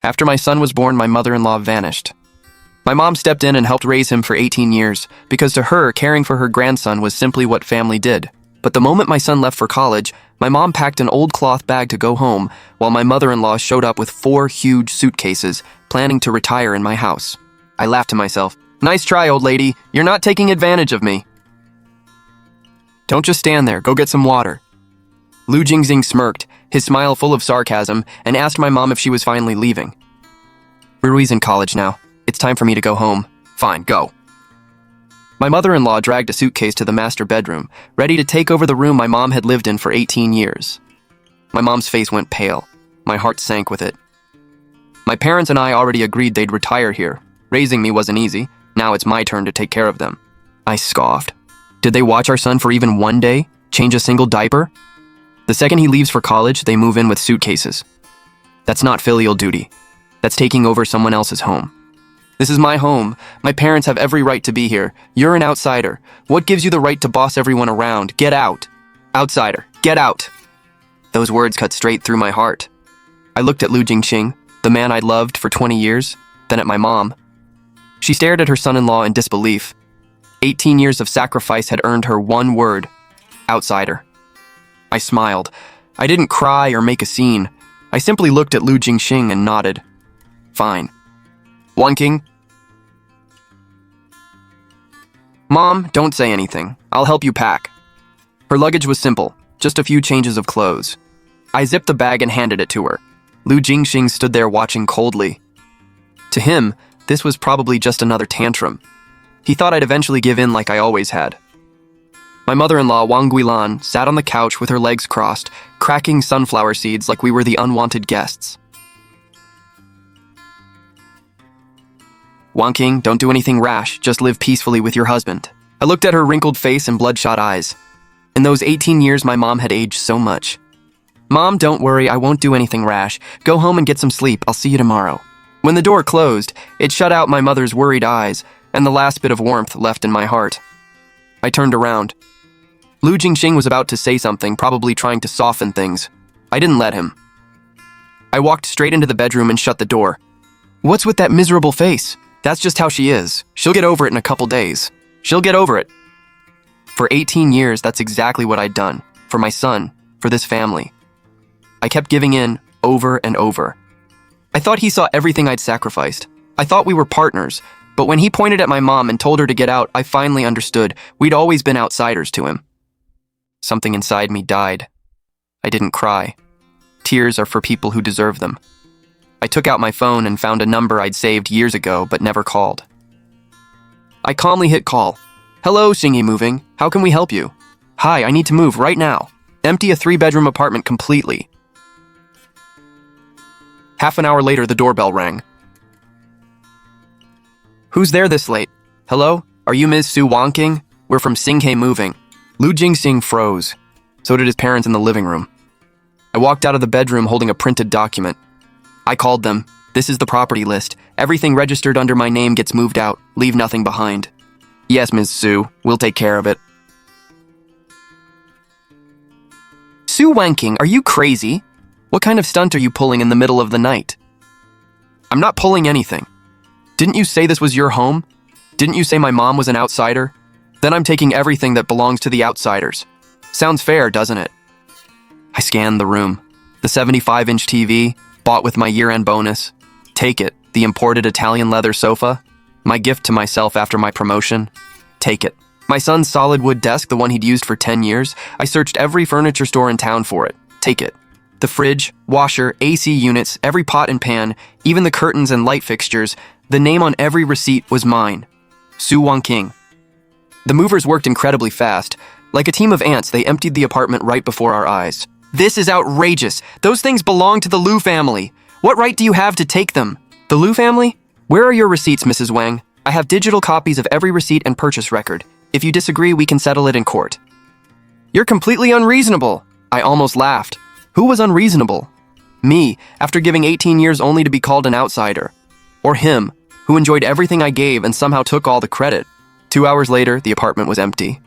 After my son was born, my mother-in-law vanished. My mom stepped in and helped raise him for 18 years, because to her, caring for her grandson was simply what family did. But the moment my son left for college, my mom packed an old cloth bag to go home, while my mother-in-law showed up with 4 huge suitcases, planning to retire in my house. I laughed to myself. Nice try, old lady. You're not taking advantage of me. Don't just stand there. Go get some water. Lu Jingxing smirked, his smile full of sarcasm, and asked my mom if she was finally leaving. Rui's in college now. It's time for me to go home. Fine, go. My mother-in-law dragged a suitcase to the master bedroom, ready to take over the room my mom had lived in for 18 years. My mom's face went pale. My heart sank with it. My parents and I already agreed they'd retire here. Raising me wasn't easy. Now it's my turn to take care of them. I scoffed. Did they watch our son for even one day? Change a single diaper? The second he leaves for college, they move in with suitcases. That's not filial duty. That's taking over someone else's home. This is my home. My parents have every right to be here. You're an outsider. What gives you the right to boss everyone around? Get out. Outsider, get out. Those words cut straight through my heart. I looked at Lu Jingxing, the man I'd loved for 20 years, then at my mom. She stared at her son-in-law in disbelief. 18 years of sacrifice had earned her one word: outsider. I smiled. I didn't cry or make a scene. I simply looked at Lu Jingxing and nodded. Fine. Wang King? Mom, don't say anything. I'll help you pack. Her luggage was simple, just a few changes of clothes. I zipped the bag and handed it to her. Lu Jingxing stood there watching coldly. To him, this was probably just another tantrum. He thought I'd eventually give in like I always had. My mother-in-law, Wang Guilan, sat on the couch with her legs crossed, cracking sunflower seeds like we were the unwanted guests. Wang King, don't do anything rash, just live peacefully with your husband. I looked at her wrinkled face and bloodshot eyes. In those 18 years, my mom had aged so much. Mom, don't worry, I won't do anything rash. Go home and get some sleep, I'll see you tomorrow. When the door closed, it shut out my mother's worried eyes, and the last bit of warmth left in my heart. I turned around. Lu Jingxing was about to say something, probably trying to soften things. I didn't let him. I walked straight into the bedroom and shut the door. What's with that miserable face? That's just how she is. She'll get over it in a couple days. She'll get over it. For 18 years, that's exactly what I'd done. For my son, for this family. I kept giving in, over and over. I thought he saw everything I'd sacrificed. I thought we were partners, but when he pointed at my mom and told her to get out, I finally understood we'd always been outsiders to him. Something inside me died. I didn't cry. Tears are for people who deserve them. I took out my phone and found a number I'd saved years ago but never called. I calmly hit call. Hello, Xingyi Moving. How can we help you? Hi, I need to move right now. Empty a 3-bedroom apartment completely. Half an hour later, the doorbell rang. Who's there this late? Hello? Are you Ms. Su Wangking? We're from Xinghe Moving. Lu Jingxing froze. So did his parents in the living room. I walked out of the bedroom holding a printed document. I called them. This is the property list. Everything registered under my name gets moved out. Leave nothing behind. Yes, Ms. Su. We'll take care of it. Su Wangking, are you crazy? What kind of stunt are you pulling in the middle of the night? I'm not pulling anything. Didn't you say this was your home? Didn't you say my mom was an outsider? Then I'm taking everything that belongs to the outsiders. Sounds fair, doesn't it? I scanned the room. The 75-inch TV, bought with my year-end bonus. Take it. The imported Italian leather sofa. My gift to myself after my promotion. Take it. My son's solid wood desk, the one he'd used for 10 years. I searched every furniture store in town for it. Take it. The fridge, washer, AC units, every pot and pan, even the curtains and light fixtures, the name on every receipt was mine. Su Wangking. The movers worked incredibly fast. Like a team of ants, they emptied the apartment right before our eyes. This is outrageous. Those things belong to the Lu family. What right do you have to take them? The Lu family? Where are your receipts, Mrs. Wang? I have digital copies of every receipt and purchase record. If you disagree, we can settle it in court. You're completely unreasonable. I almost laughed. Who was unreasonable? Me, after giving 18 years only to be called an outsider. Or him, who enjoyed everything I gave and somehow took all the credit. 2 hours later, the apartment was empty.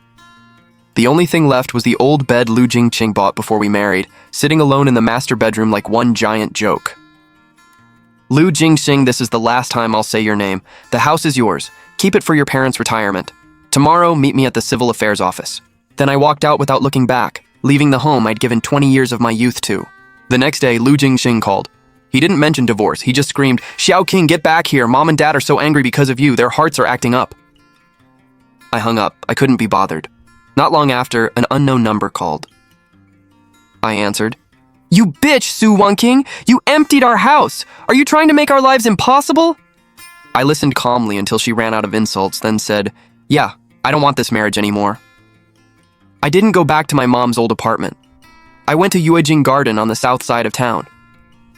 The only thing left was the old bed Lu Jingxing bought before we married, sitting alone in the master bedroom like one giant joke. Lu Jingxing, this is the last time I'll say your name. The house is yours. Keep it for your parents' retirement. Tomorrow, meet me at the Civil Affairs office. Then I walked out without looking back, leaving the home I'd given 20 years of my youth to. The next day, Lu Jingxing called. He didn't mention divorce. He just screamed, "Xiao King, get back here. Mom and Dad are so angry because of you. Their hearts are acting up." I hung up. I couldn't be bothered. Not long after, an unknown number called. I answered. "You bitch, Su Wanqing! You emptied our house! Are you trying to make our lives impossible?" I listened calmly until she ran out of insults, then said, "Yeah, I don't want this marriage anymore." I didn't go back to my mom's old apartment. I went to Yuejing Garden on the south side of town.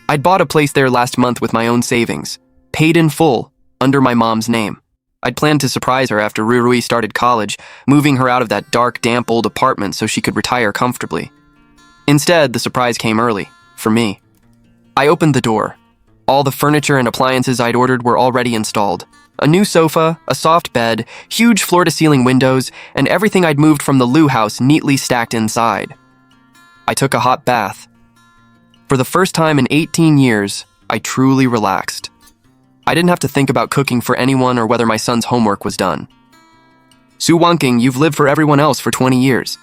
I'd bought a place there last month with my own savings, paid in full, under my mom's name. I'd planned to surprise her after Rui started college, moving her out of that dark, damp old apartment so she could retire comfortably. Instead, the surprise came early, for me. I opened the door. All the furniture and appliances I'd ordered were already installed. A new sofa, a soft bed, huge floor-to-ceiling windows, and everything I'd moved from the Lu house neatly stacked inside. I took a hot bath. For the first time in 18 years, I truly relaxed. I didn't have to think about cooking for anyone or whether my son's homework was done. Su Wanqing, you've lived for everyone else for 20 years.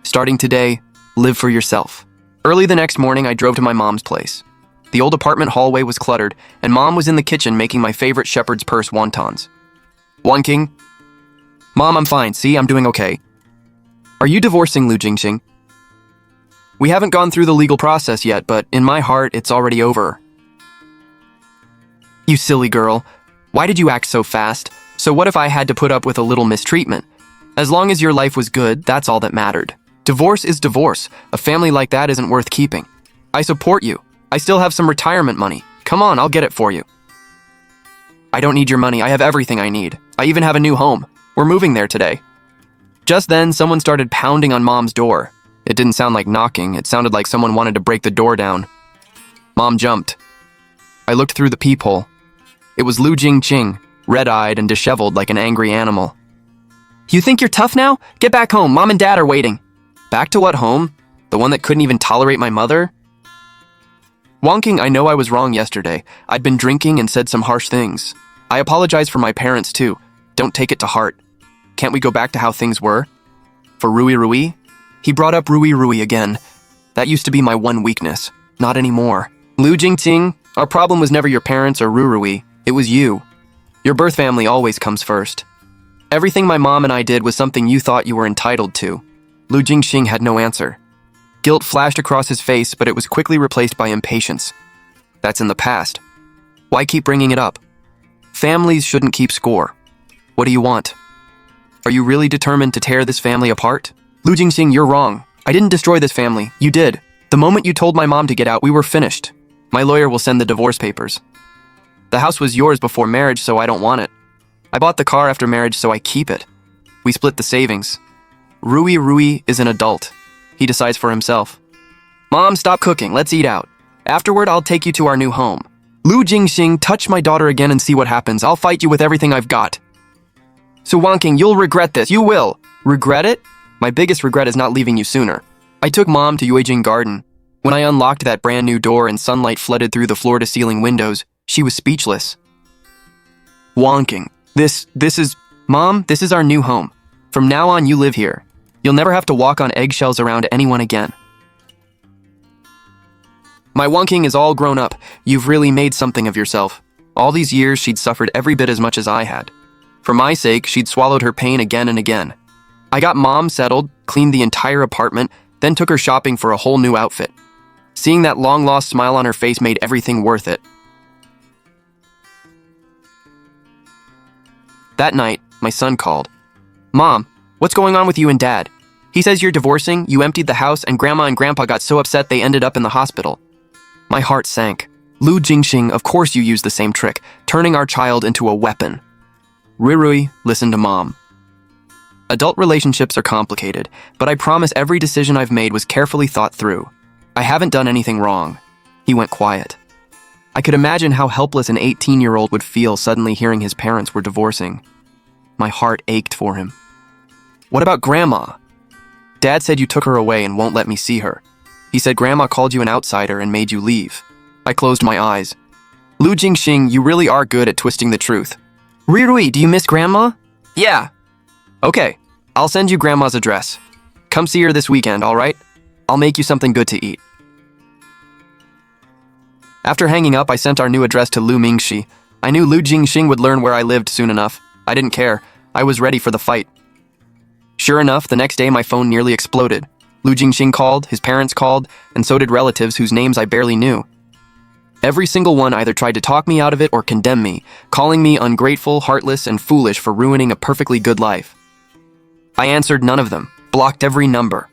Starting today, live for yourself. Early the next morning, I drove to my mom's place. The old apartment hallway was cluttered, and Mom was in the kitchen making my favorite shepherd's purse wontons. Wanqing? Mom, I'm fine. See, I'm doing okay. Are you divorcing Lu Jingxing? We haven't gone through the legal process yet, but in my heart, it's already over. You silly girl. Why did you act so fast? So what if I had to put up with a little mistreatment? As long as your life was good, that's all that mattered. Divorce is divorce. A family like that isn't worth keeping. I support you. I still have some retirement money. Come on, I'll get it for you. I don't need your money. I have everything I need. I even have a new home. We're moving there today. Just then, someone started pounding on Mom's door. It didn't sound like knocking. It sounded like someone wanted to break the door down. Mom jumped. I looked through the peephole. It was Lu Jingxing, red-eyed and disheveled like an angry animal. You think you're tough now? Get back home. Mom and Dad are waiting. Back to what home? The one that couldn't even tolerate my mother? Wanqing, I know I was wrong yesterday. I'd been drinking and said some harsh things. I apologize for my parents, too. Don't take it to heart. Can't we go back to how things were? For Rui? He brought up Rui again. That used to be my one weakness. Not anymore. Lu Jingxing, our problem was never your parents or Rui. It was you. Your birth family always comes first. Everything my mom and I did was something you thought you were entitled to. Lu Jingxing had no answer. Guilt flashed across his face, but it was quickly replaced by impatience. That's in the past. Why keep bringing it up? Families shouldn't keep score. What do you want? Are you really determined to tear this family apart? Lu Jingxing, you're wrong. I didn't destroy this family. You did. The moment you told my mom to get out, we were finished. My lawyer will send the divorce papers. The house was yours before marriage, so I don't want it. I bought the car after marriage, so I keep it. We split the savings. Rui is an adult. He decides for himself. Mom, stop cooking. Let's eat out. Afterward, I'll take you to our new home. Lu Jingxing, touch my daughter again and see what happens. I'll fight you with everything I've got. Su Wanqing, you'll regret this. You will. Regret it? My biggest regret is not leaving you sooner. I took Mom to Yuejing Garden. When I unlocked that brand new door and sunlight flooded through the floor-to-ceiling windows, she was speechless. Wanqing, this is... Mom, this is our new home. From now on, you live here. You'll never have to walk on eggshells around anyone again. My Wanqing is all grown up. You've really made something of yourself. All these years, she'd suffered every bit as much as I had. For my sake, she'd swallowed her pain again and again. I got Mom settled, cleaned the entire apartment, then took her shopping for a whole new outfit. Seeing that long-lost smile on her face made everything worth it. That night, my son called. Mom, what's going on with you and Dad? He says you're divorcing, you emptied the house, and Grandma and Grandpa got so upset they ended up in the hospital. My heart sank. Lu Jingxing, of course you used the same trick, turning our child into a weapon. Rui, listen to Mom. Adult relationships are complicated, but I promise every decision I've made was carefully thought through. I haven't done anything wrong. He went quiet. I could imagine how helpless an 18-year-old would feel suddenly hearing his parents were divorcing. My heart ached for him. What about Grandma? Dad said you took her away and won't let me see her. He said Grandma called you an outsider and made you leave. I closed my eyes. Lu Jingxing, you really are good at twisting the truth. Rirui, do you miss Grandma? Yeah. Okay, I'll send you Grandma's address. Come see her this weekend, all right? I'll make you something good to eat. After hanging up, I sent our new address to Lu Mingxi. I knew Lu Jingxing would learn where I lived soon enough. I didn't care. I was ready for the fight. Sure enough, the next day my phone nearly exploded. Lu Jingxing called, his parents called, and so did relatives whose names I barely knew. Every single one either tried to talk me out of it or condemn me, calling me ungrateful, heartless, and foolish for ruining a perfectly good life. I answered none of them, blocked every number.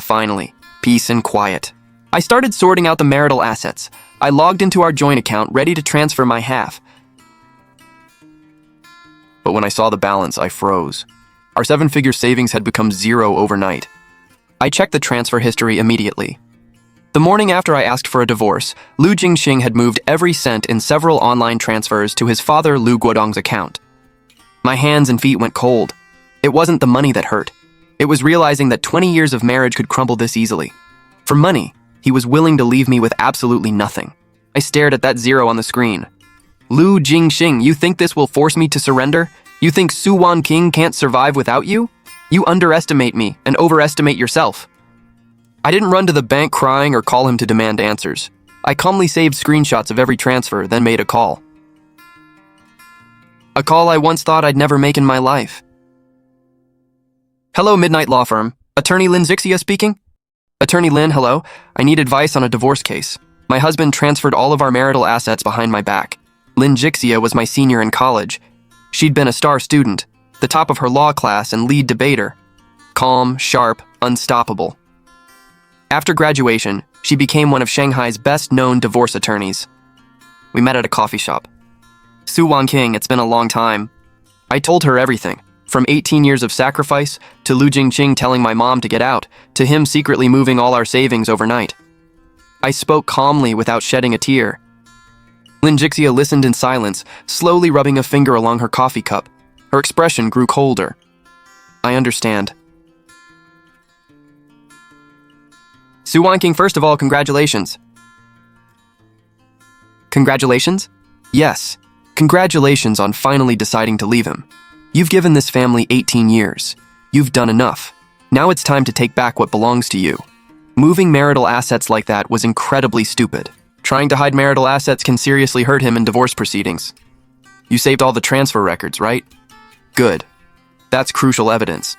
Finally, peace and quiet. I started sorting out the marital assets. I logged into our joint account, ready to transfer my half. But when I saw the balance, I froze. Our 7-figure savings had become zero overnight. I checked the transfer history immediately. The morning after I asked for a divorce, Lu Jingxing had moved every cent in several online transfers to his father Lu Guodong's account. My hands and feet went cold. It wasn't the money that hurt. It was realizing that 20 years of marriage could crumble this easily. For money, he was willing to leave me with absolutely nothing. I stared at that zero on the screen. Lu Jingxing, you think this will force me to surrender? You think Su Wanqing can't survive without you? You underestimate me and overestimate yourself. I didn't run to the bank crying or call him to demand answers. I calmly saved screenshots of every transfer, then made a call. A call I once thought I'd never make in my life. Hello, Midnight Law Firm. Attorney Lin Zixia speaking? Attorney Lin, hello. I need advice on a divorce case. My husband transferred all of our marital assets behind my back. Lin Zixia was my senior in college. She'd been a star student, the top of her law class and lead debater. Calm, sharp, unstoppable. After graduation, she became one of Shanghai's best-known divorce attorneys. We met at a coffee shop. Su Wanqing, it's been a long time. I told her everything, from 18 years of sacrifice, to Lu Jingxing telling my mom to get out, to him secretly moving all our savings overnight. I spoke calmly without shedding a tear. Lin Zixia listened in silence, slowly rubbing a finger along her coffee cup. Her expression grew colder. I understand. Su Wanqing, first of all, congratulations. Congratulations? Yes. Congratulations on finally deciding to leave him. You've given this family 18 years. You've done enough. Now it's time to take back what belongs to you. Moving marital assets like that was incredibly stupid. Trying to hide marital assets can seriously hurt him in divorce proceedings. You saved all the transfer records, right? Good. That's crucial evidence.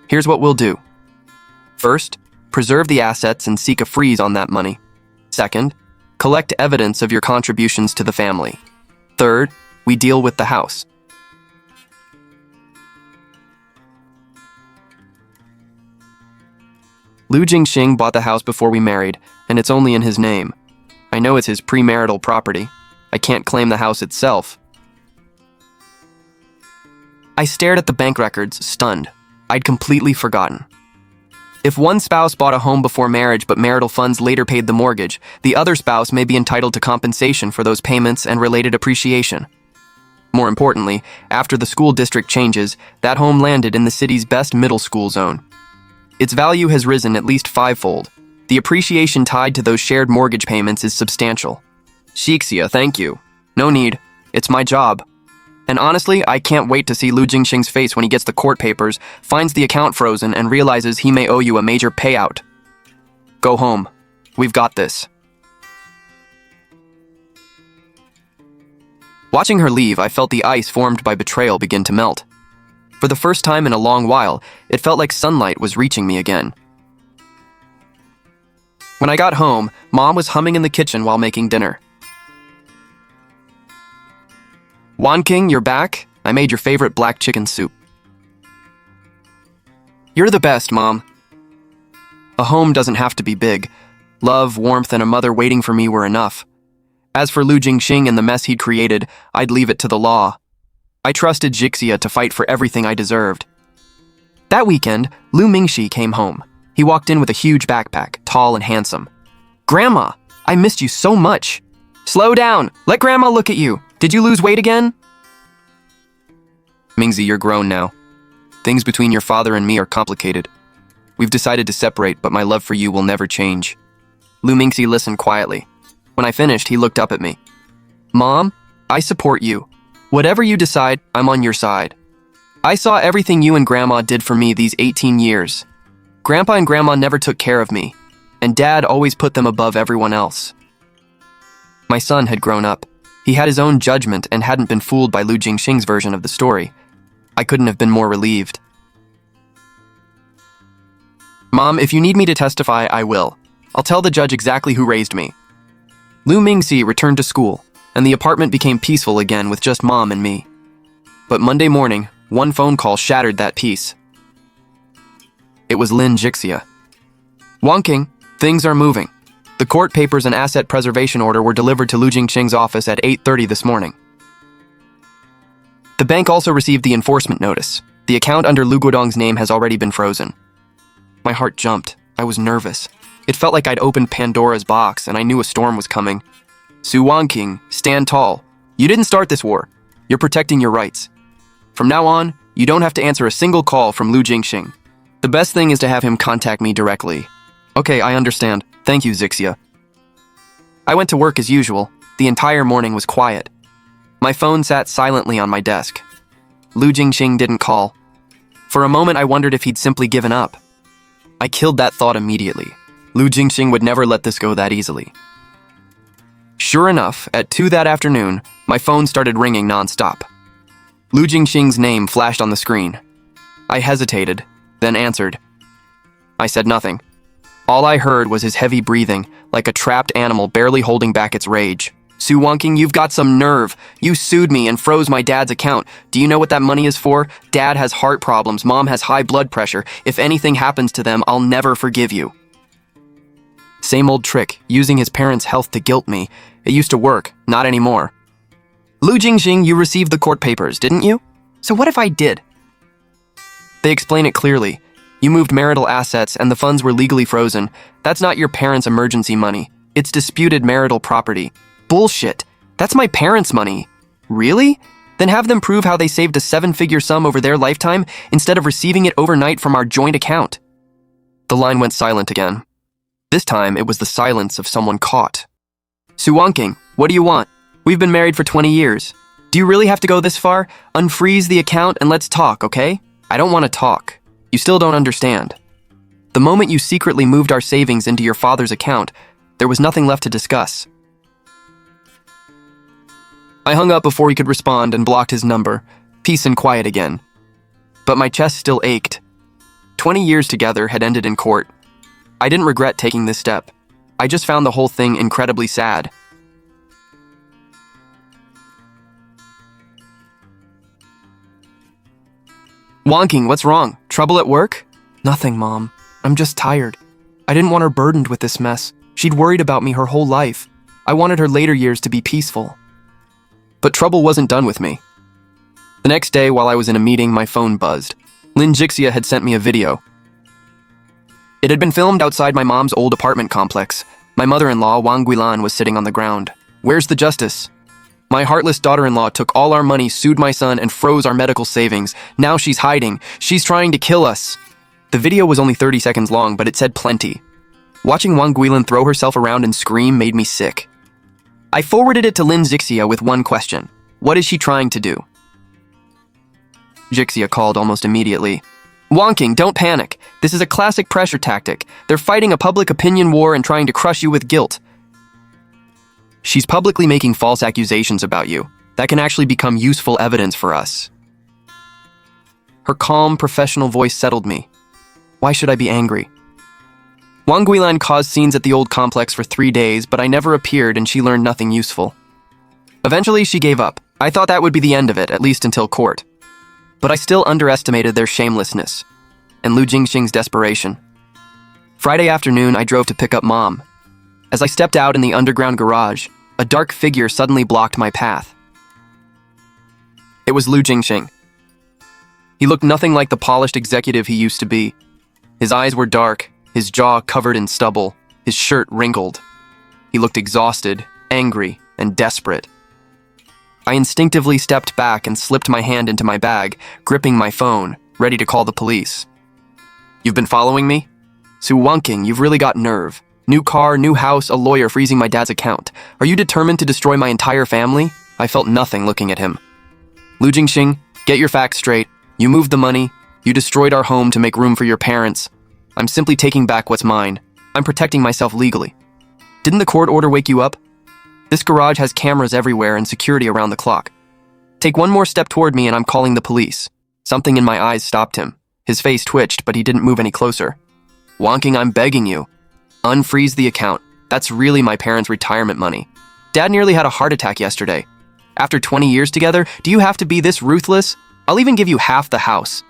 Here's what we'll do. First, preserve the assets and seek a freeze on that money. Second, collect evidence of your contributions to the family. Third, we deal with the house. Lu Jingxing bought the house before we married, and it's only in his name. I know it's his premarital property. I can't claim the house itself. I stared at the bank records, stunned. I'd completely forgotten. If one spouse bought a home before marriage but marital funds later paid the mortgage, the other spouse may be entitled to compensation for those payments and related appreciation. More importantly, after the school district changes, that home landed in the city's best middle school zone. Its value has risen at least 5-fold. The appreciation tied to those shared mortgage payments is substantial. Shixia, thank you. No need. It's my job. And honestly, I can't wait to see Lu Jingxing's face when he gets the court papers, finds the account frozen, and realizes he may owe you a major payout. Go home. We've got this. Watching her leave, I felt the ice formed by betrayal begin to melt. For the first time in a long while, it felt like sunlight was reaching me again. When I got home, Mom was humming in the kitchen while making dinner. Wanqing, you're back? I made your favorite black chicken soup. You're the best, Mom. A home doesn't have to be big. Love, warmth, and a mother waiting for me were enough. As for Lu Jingxing and the mess he'd created, I'd leave it to the law. I trusted Zixia to fight for everything I deserved. That weekend, Lu Mingxi came home. He walked in with a huge backpack, tall and handsome. Grandma, I missed you so much. Slow down. Let Grandma look at you. Did you lose weight again? Mingxi, you're grown now. Things between your father and me are complicated. We've decided to separate, but my love for you will never change. Lu Mingxi listened quietly. When I finished, he looked up at me. Mom, I support you. Whatever you decide, I'm on your side. I saw everything you and Grandma did for me these 18 years. Grandpa and Grandma never took care of me, and Dad always put them above everyone else. My son had grown up. He had his own judgment and hadn't been fooled by Lu Jingxing's version of the story. I couldn't have been more relieved. Mom, if you need me to testify, I will. I'll tell the judge exactly who raised me. Lu Mingxi returned to school, and the apartment became peaceful again with just Mom and me. But Monday morning, one phone call shattered that peace. It was Lin Jixia. Wangking, things are moving. The court papers and asset preservation order were delivered to Lu Jingxing's office at 8:30 this morning. The bank also received the enforcement notice. The account under Lu Guodong's name has already been frozen. My heart jumped. I was nervous. It felt like I'd opened Pandora's box and I knew a storm was coming. Su Wangking, stand tall. You didn't start this war. You're protecting your rights. From now on, you don't have to answer a single call from Lu Jingxing. The best thing is to have him contact me directly. Okay, I understand. Thank you, Jixia. I went to work as usual. The entire morning was quiet. My phone sat silently on my desk. Lu Jingxing didn't call. For a moment, I wondered if he'd simply given up. I killed that thought immediately. Lu Jingxing would never let this go that easily. Sure enough, at 2 that afternoon, my phone started ringing nonstop. Lu Jingxing's name flashed on the screen. I hesitated, then answered. I said nothing. All I heard was his heavy breathing, like a trapped animal barely holding back its rage. Su Wangking, you've got some nerve. You sued me and froze my dad's account. Do you know what that money is for? Dad has heart problems. Mom has high blood pressure. If anything happens to them, I'll never forgive you. Same old trick, using his parents' health to guilt me. It used to work, not anymore. Lu Jingxing, you received the court papers, didn't you? So what if I did? They explain it clearly. You moved marital assets and the funds were legally frozen. That's not your parents' emergency money. It's disputed marital property. Bullshit. That's my parents' money. Really? Then have them prove how they saved a 7-figure sum over their lifetime instead of receiving it overnight from our joint account. The line went silent again. This time, it was the silence of someone caught. Su Wangking, what do you want? We've been married for 20 years. Do you really have to go this far? Unfreeze the account and let's talk, okay? I don't want to talk. You still don't understand. The moment you secretly moved our savings into your father's account, there was nothing left to discuss. I hung up before he could respond and blocked his number. Peace and quiet again. But my chest still ached. 20 years together had ended in court. I didn't regret taking this step. I just found the whole thing incredibly sad. Wangking, what's wrong? Trouble at work? Nothing, Mom. I'm just tired. I didn't want her burdened with this mess. She'd worried about me her whole life. I wanted her later years to be peaceful. But trouble wasn't done with me. The next day, while I was in a meeting, my phone buzzed. Lin Jixia had sent me a video. It had been filmed outside my mom's old apartment complex. My mother-in-law, Wang Guilan, was sitting on the ground. Where's the justice? My heartless daughter-in-law took all our money, sued my son, and froze our medical savings. Now she's hiding. She's trying to kill us. The video was only 30 seconds long, but it said plenty. Watching Wang Guilan throw herself around and scream made me sick. I forwarded it to Lin Jixia with one question. What is she trying to do? Jixia called almost immediately. Wangking, don't panic. This is a classic pressure tactic. They're fighting a public opinion war and trying to crush you with guilt. She's publicly making false accusations about you. That can actually become useful evidence for us. Her calm, professional voice settled me. Why should I be angry? Wang Guilan caused scenes at the old complex for 3 days, but I never appeared and she learned nothing useful. Eventually, she gave up. I thought that would be the end of it, at least until court. But I still underestimated their shamelessness and Lu Jingxing's desperation. Friday afternoon, I drove to pick up Mom. As I stepped out in the underground garage, a dark figure suddenly blocked my path. It was Lu Jingxing. He looked nothing like the polished executive he used to be. His eyes were dark, his jaw covered in stubble, his shirt wrinkled. He looked exhausted, angry, and desperate. I instinctively stepped back and slipped my hand into my bag, gripping my phone, ready to call the police. You've been following me? Su Wangking, you've really got nerve. New car, new house, a lawyer freezing my dad's account. Are you determined to destroy my entire family? I felt nothing looking at him. Lu Jingxing, get your facts straight. You moved the money. You destroyed our home to make room for your parents. I'm simply taking back what's mine. I'm protecting myself legally. Didn't the court order wake you up? This garage has cameras everywhere and security around the clock. Take one more step toward me and I'm calling the police. Something in my eyes stopped him. His face twitched, but he didn't move any closer. Wonking, I'm begging you. Unfreeze the account. That's really my parents' retirement money. Dad nearly had a heart attack yesterday. After 20 years together, do you have to be this ruthless? I'll even give you half the house.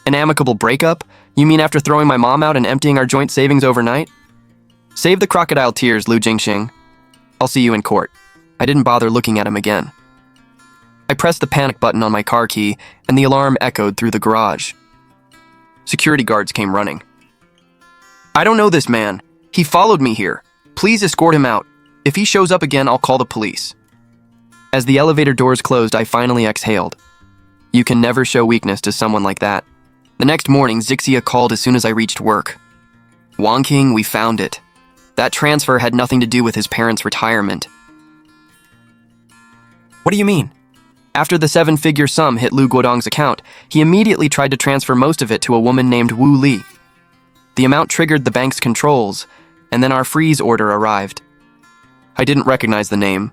An amicable breakup? You mean after throwing my mom out and emptying our joint savings overnight? Save the crocodile tears, Lu Jingxing. I'll see you in court. I didn't bother looking at him again. I pressed the panic button on my car key, and the alarm echoed through the garage. Security guards came running. I don't know this man. He followed me here. Please escort him out. If he shows up again, I'll call the police. As the elevator doors closed, I finally exhaled. You can never show weakness to someone like that. The next morning, Zixia called as soon as I reached work. Wangking, we found it. That transfer had nothing to do with his parents' retirement. What do you mean? After the 7-figure sum hit Lu Guodong's account, he immediately tried to transfer most of it to a woman named Wu Li. The amount triggered the bank's controls, and then our freeze order arrived. I didn't recognize the name.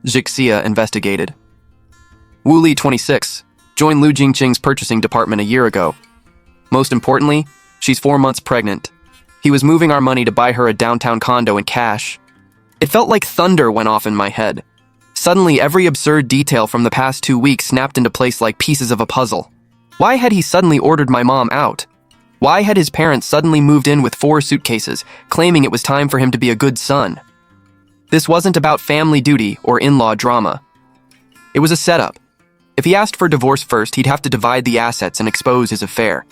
Zixia investigated. Wu Li, 26, joined Lu Jingxing's purchasing department a year ago. Most importantly, she's 4 months pregnant. He was moving our money to buy her a downtown condo in cash. It felt like thunder went off in my head. Suddenly, every absurd detail from the past 2 weeks snapped into place like pieces of a puzzle. Why had he suddenly ordered my mom out? Why had his parents suddenly moved in with 4 suitcases, claiming it was time for him to be a good son? This wasn't about family duty or in-law drama. It was a setup. If he asked for divorce first, he'd have to divide the assets and expose his affair.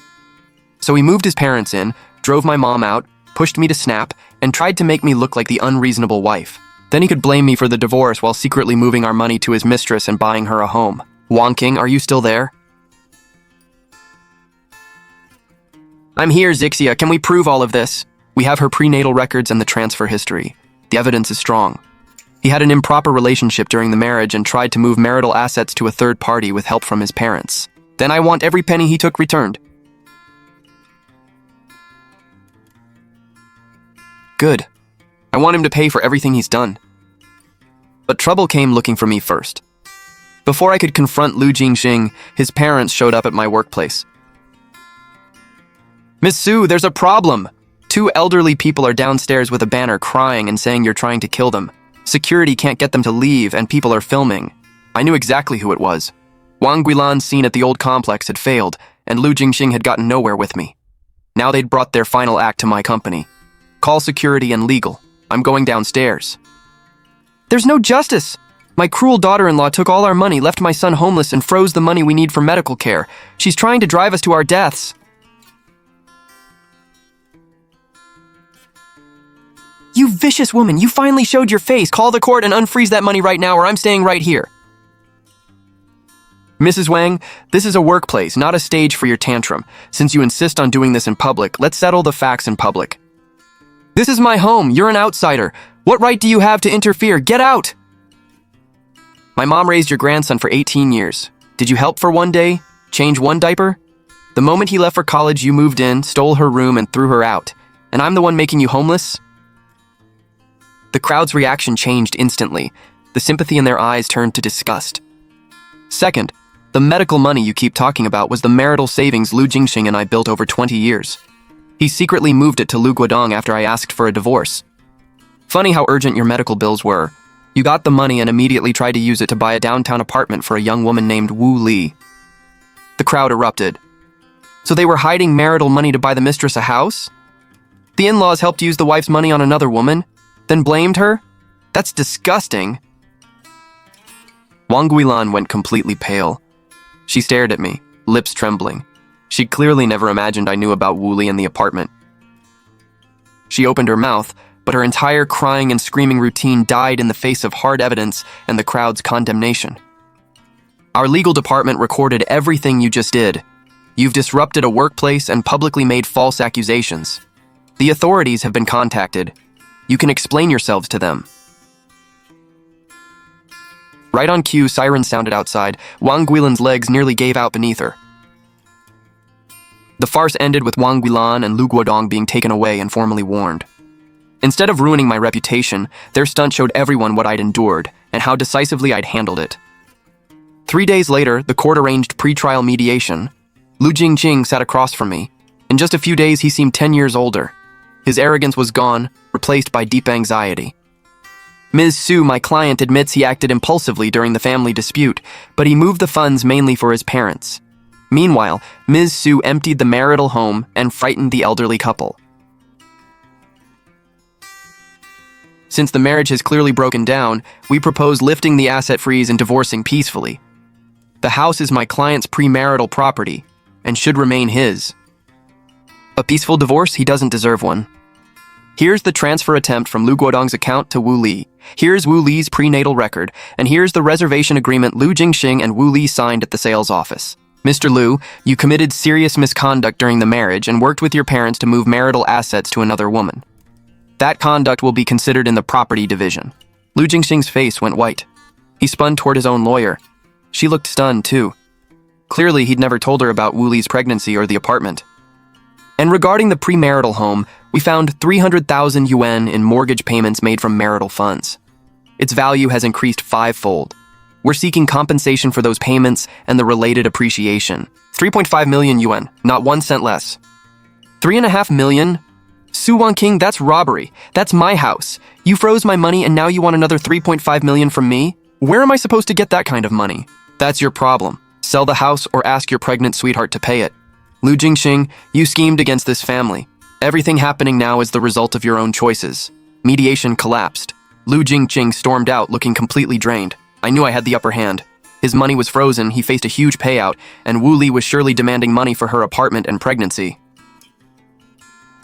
So he moved his parents in, drove my mom out, pushed me to snap, and tried to make me look like the unreasonable wife. Then he could blame me for the divorce while secretly moving our money to his mistress and buying her a home. Wangking, are you still there? I'm here, Zixia. Can we prove all of this? We have her prenatal records and the transfer history. The evidence is strong. He had an improper relationship during the marriage and tried to move marital assets to a third party with help from his parents. Then I want every penny he took returned. Good. I want him to pay for everything he's done. But trouble came looking for me first. Before I could confront Lu Jingxing, his parents showed up at my workplace. Miss Su, there's a problem. 2 elderly people are downstairs with a banner crying and saying you're trying to kill them. Security can't get them to leave and people are filming. I knew exactly who it was. Wang Guilan's scene at the old complex had failed, and Lu Jingxing had gotten nowhere with me. Now they'd brought their final act to my company. Call security and legal. I'm going downstairs. There's no justice. My cruel daughter-in-law took all our money, left my son homeless, and froze the money we need for medical care. She's trying to drive us to our deaths. You vicious woman, you finally showed your face. Call the court and unfreeze that money right now or I'm staying right here. Mrs. Wang, this is a workplace, not a stage for your tantrum. Since you insist on doing this in public, let's settle the facts in public. This is my home. You're an outsider. What right do you have to interfere? Get out! My mom raised your grandson for 18 years. Did you help for one day? Change one diaper? The moment he left for college, you moved in, stole her room, and threw her out. And I'm the one making you homeless? The crowd's reaction changed instantly. The sympathy in their eyes turned to disgust. Second, the medical money you keep talking about was the marital savings Lu Jingxing and I built over 20 years. He secretly moved it to Lu Guodong after I asked for a divorce. Funny how urgent your medical bills were. You got the money and immediately tried to use it to buy a downtown apartment for a young woman named Wu Li. The crowd erupted. So they were hiding marital money to buy the mistress a house? The in-laws helped use the wife's money on another woman, then blamed her? That's disgusting. Wang Guilan went completely pale. She stared at me, lips trembling. She'd clearly never imagined I knew about Wu Li in the apartment. She opened her mouth, but her entire crying and screaming routine died in the face of hard evidence and the crowd's condemnation. Our legal department recorded everything you just did. You've disrupted a workplace and publicly made false accusations. The authorities have been contacted. You can explain yourselves to them. Right on cue, sirens sounded outside. Wang Guilan's legs nearly gave out beneath her. The farce ended with Wang Guilan and Lu Guodong being taken away and formally warned. Instead of ruining my reputation, their stunt showed everyone what I'd endured and how decisively I'd handled it. 3 days later, the court arranged pre-trial mediation. Lu Jingqing sat across from me. In just a few days, he seemed 10 years older. His arrogance was gone, replaced by deep anxiety. Ms. Su, my client, admits he acted impulsively during the family dispute, but he moved the funds mainly for his parents. Meanwhile, Ms. Su emptied the marital home and frightened the elderly couple. Since the marriage has clearly broken down, we propose lifting the asset freeze and divorcing peacefully. The house is my client's premarital property and should remain his. A peaceful divorce? He doesn't deserve one. Here's the transfer attempt from Lu Guodong's account to Wu Li. Here's Wu Li's prenatal record, and here's the reservation agreement Lu Jingxing and Wu Li signed at the sales office. Mr. Lu, you committed serious misconduct during the marriage and worked with your parents to move marital assets to another woman. That conduct will be considered in the property division. Lu Jingxing's face went white. He spun toward his own lawyer. She looked stunned, too. Clearly, he'd never told her about Wu Li's pregnancy or the apartment. And regarding the premarital home, we found 300,000 yuan in mortgage payments made from marital funds. Its value has increased 5-fold. We're seeking compensation for those payments and the related appreciation. 3.5 million yuan, not 1 cent less. 3.5 million? Su Wangqing, that's robbery. That's my house. You froze my money and now you want another 3.5 million from me? Where am I supposed to get that kind of money? That's your problem. Sell the house or ask your pregnant sweetheart to pay it. Lu Jingxing, you schemed against this family. Everything happening now is the result of your own choices. Mediation collapsed. Lu Jingxing stormed out, looking completely drained. I knew I had the upper hand. His money was frozen, he faced a huge payout, and Wu Li was surely demanding money for her apartment and pregnancy.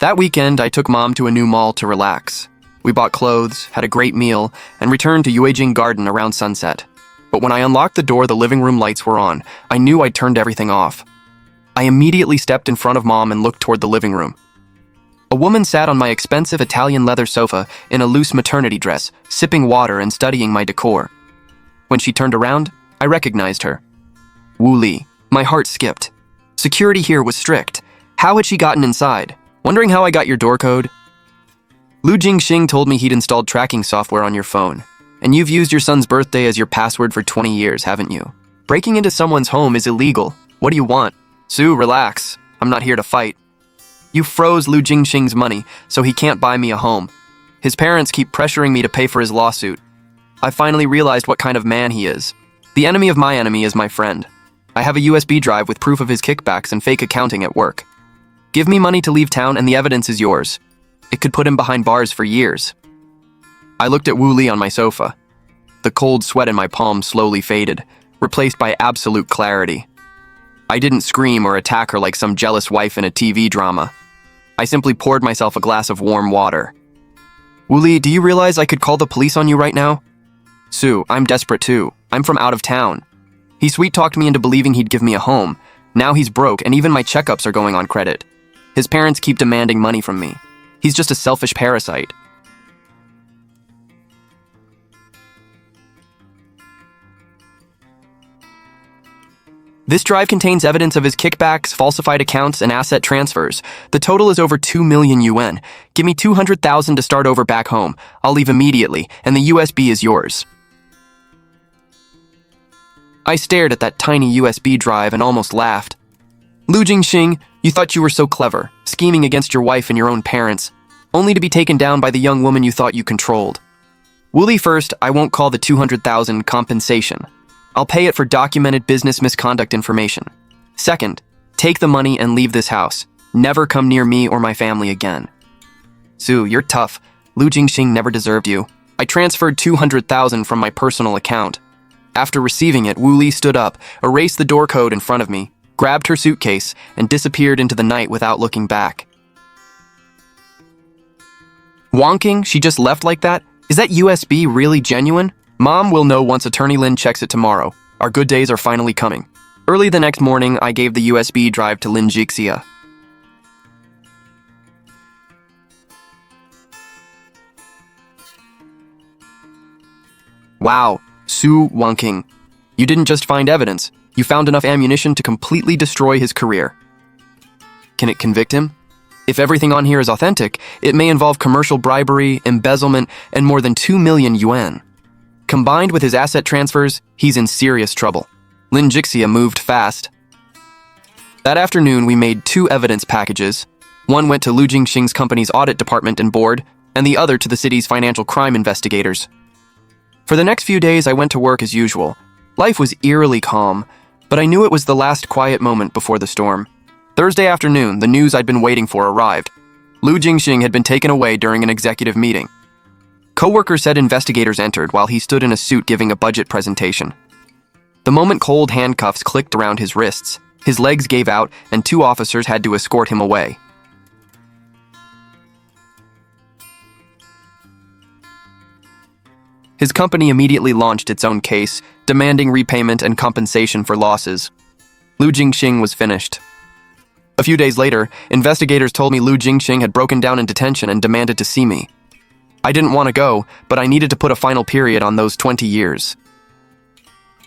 That weekend, I took Mom to a new mall to relax. We bought clothes, had a great meal, and returned to Yuejing Garden around sunset. But when I unlocked the door, the living room lights were on. I knew I'd turned everything off. I immediately stepped in front of Mom and looked toward the living room. A woman sat on my expensive Italian leather sofa in a loose maternity dress, sipping water and studying my decor. When she turned around, I recognized her. Wu Li. My heart skipped. Security here was strict. How had she gotten inside? Wondering how I got your door code? Lu Jingxing told me he'd installed tracking software on your phone. And you've used your son's birthday as your password for 20 years, haven't you? Breaking into someone's home is illegal. What do you want? Su, relax. I'm not here to fight. You froze Lu Jingxing's money, so he can't buy me a home. His parents keep pressuring me to pay for his lawsuit. I finally realized what kind of man he is. The enemy of my enemy is my friend. I have a USB drive with proof of his kickbacks and fake accounting at work. Give me money to leave town and the evidence is yours. It could put him behind bars for years. I looked at Wu Li on my sofa. The cold sweat in my palm slowly faded, replaced by absolute clarity. I didn't scream or attack her like some jealous wife in a TV drama. I simply poured myself a glass of warm water. Wu Li, do you realize I could call the police on you right now? Su, I'm desperate too. I'm from out of town. He sweet-talked me into believing he'd give me a home. Now he's broke and even my checkups are going on credit. His parents keep demanding money from me. He's just a selfish parasite. This drive contains evidence of his kickbacks, falsified accounts, and asset transfers. The total is over 2 million yuan. Give me 200,000 to start over back home. I'll leave immediately, and the USB is yours. I stared at that tiny USB drive and almost laughed. Lu Jingxing, you thought you were so clever, scheming against your wife and your own parents, only to be taken down by the young woman you thought you controlled. Wu Li, first, I won't call the 200,000 compensation. I'll pay it for documented business misconduct information. Second, take the money and leave this house. Never come near me or my family again. Su, you're tough. Lu Jingxing never deserved you. I transferred 200,000 from my personal account. After receiving it, Wu Li stood up, erased the door code in front of me, grabbed her suitcase, and disappeared into the night without looking back. Wangqing, she just left like that? Is that USB really genuine? Mom will know once Attorney Lin checks it tomorrow. Our good days are finally coming. Early the next morning, I gave the USB drive to Lin Jixia. Wow, Su Wangking. You didn't just find evidence. You found enough ammunition to completely destroy his career. Can it convict him? If everything on here is authentic, it may involve commercial bribery, embezzlement, and more than 2 million yuan. Combined with his asset transfers, he's in serious trouble. Lin Jixia moved fast. That afternoon, we made 2 evidence packages. One went to Lu Jingxing's company's audit department and board, and the other to the city's financial crime investigators. For the next few days, I went to work as usual. Life was eerily calm, but I knew it was the last quiet moment before the storm. Thursday afternoon, the news I'd been waiting for arrived. Lu Jingxing had been taken away during an executive meeting. Coworkers said investigators entered while he stood in a suit giving a budget presentation. The moment cold handcuffs clicked around his wrists, his legs gave out, and 2 officers had to escort him away. His company immediately launched its own case, demanding repayment and compensation for losses. Lu Jingxing was finished. A few days later, investigators told me Lu Jingxing had broken down in detention and demanded to see me. I didn't want to go, but I needed to put a final period on those 20 years.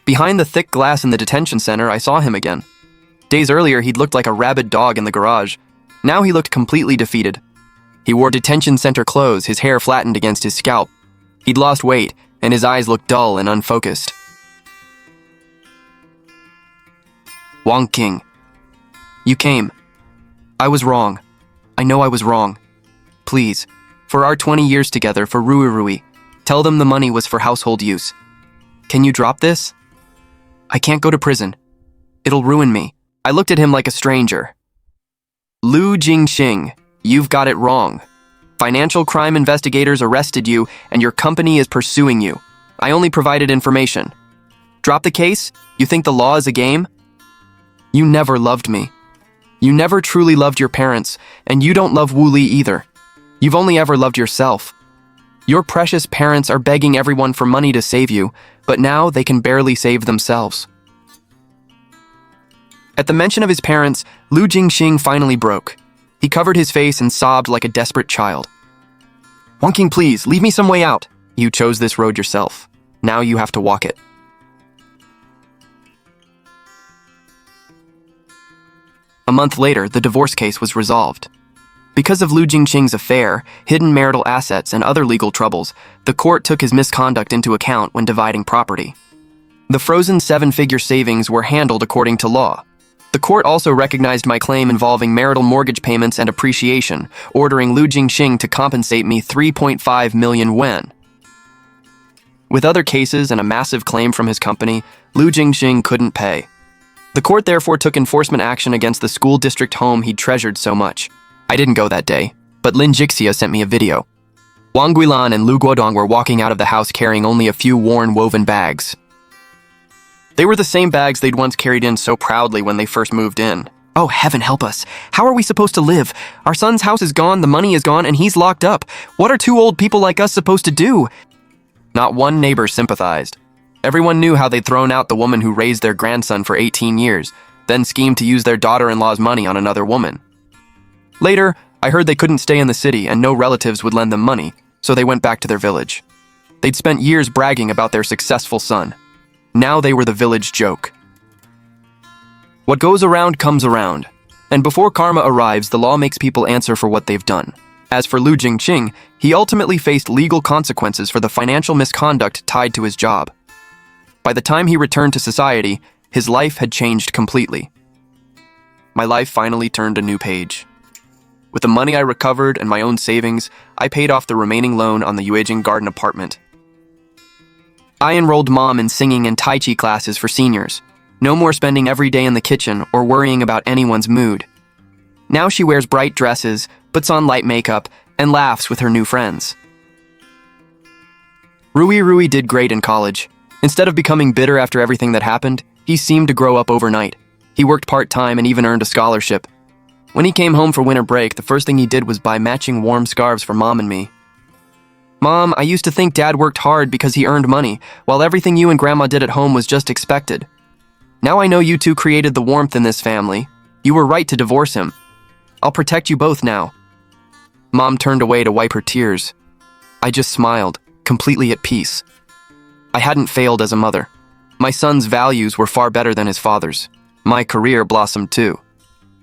Behind the thick glass in the detention center, I saw him again. Days earlier, he'd looked like a rabid dog in the garage. Now he looked completely defeated. He wore detention center clothes, his hair flattened against his scalp. He'd lost weight, and his eyes looked dull and unfocused. Wangking, you came. I was wrong. I know I was wrong. Please, for our 20 years together for Ruirui, tell them the money was for household use. Can you drop this? I can't go to prison. It'll ruin me. I looked at him like a stranger. Lu Jingxing, you've got it wrong. Financial crime investigators arrested you, and your company is pursuing you. I only provided information. Drop the case? You think the law is a game? You never loved me. You never truly loved your parents, and you don't love Wu Li either. You've only ever loved yourself. Your precious parents are begging everyone for money to save you, but now they can barely save themselves. At the mention of his parents, Lu Jingxing finally broke. He covered his face and sobbed like a desperate child. Wangking, please, leave me some way out. You chose this road yourself. Now you have to walk it. A month later, the divorce case was resolved. Because of Lu Jingxing's affair, hidden marital assets, and other legal troubles, the court took his misconduct into account when dividing property. The frozen 7-figure savings were handled according to law. The court also recognized my claim involving marital mortgage payments and appreciation, ordering Lu Jingxing to compensate me 3.5 million yuan. With other cases and a massive claim from his company, Lu Jingxing couldn't pay. The court therefore took enforcement action against the school district home he'd treasured so much. I didn't go that day, but Lin Jixia sent me a video. Wang Guilan and Lu Guodong were walking out of the house carrying only a few worn woven bags. They were the same bags they'd once carried in so proudly when they first moved in. Oh, heaven help us. How are we supposed to live? Our son's house is gone, the money is gone, and he's locked up. What are 2 old people like us supposed to do? Not one neighbor sympathized. Everyone knew how they'd thrown out the woman who raised their grandson for 18 years, then schemed to use their daughter-in-law's money on another woman. Later, I heard they couldn't stay in the city and no relatives would lend them money, so they went back to their village. They'd spent years bragging about their successful son. Now they were the village joke. What goes around comes around, and before karma arrives, the law makes people answer for what they've done. As for Lu Jingxing, he ultimately faced legal consequences for the financial misconduct tied to his job. By the time he returned to society, his life had changed completely. My life finally turned a new page. With the money I recovered and my own savings, I paid off the remaining loan on the Yuejing Garden apartment. I enrolled Mom in singing and Tai Chi classes for seniors. No more spending every day in the kitchen or worrying about anyone's mood. Now she wears bright dresses, puts on light makeup, and laughs with her new friends. Ruirui did great in college. Instead of becoming bitter after everything that happened, he seemed to grow up overnight. He worked part-time and even earned a scholarship. When he came home for winter break, the first thing he did was buy matching warm scarves for Mom and me. Mom, I used to think Dad worked hard because he earned money, while everything you and Grandma did at home was just expected. Now I know you two created the warmth in this family. You were right to divorce him. I'll protect you both now." Mom turned away to wipe her tears. I just smiled, completely at peace. I hadn't failed as a mother. My son's values were far better than his father's. My career blossomed too.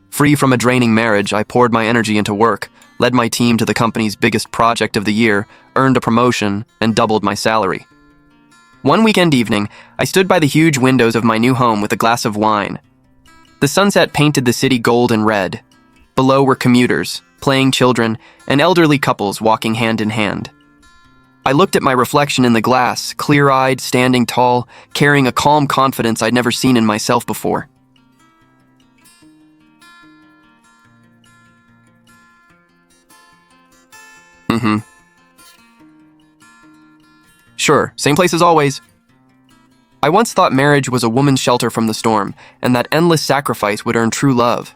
Free from a draining marriage, I poured my energy into work, led my team to the company's biggest project of the year, earned a promotion, and doubled my salary. One weekend evening, I stood by the huge windows of my new home with a glass of wine. The sunset painted the city gold and red. Below were commuters, playing children, and elderly couples walking hand in hand. I looked at my reflection in the glass, clear-eyed, standing tall, carrying a calm confidence I'd never seen in myself before. Sure, same place as always. I once thought marriage was a woman's shelter from the storm, and that endless sacrifice would earn true love.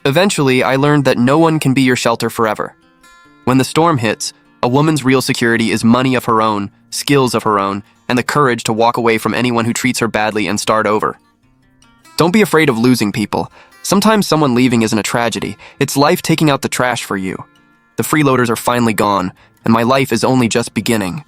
Eventually, I learned that no one can be your shelter forever. When the storm hits, a woman's real security is money of her own, skills of her own, and the courage to walk away from anyone who treats her badly and start over. Don't be afraid of losing people. Sometimes someone leaving isn't a tragedy. It's life taking out the trash for you. The freeloaders are finally gone, and my life is only just beginning.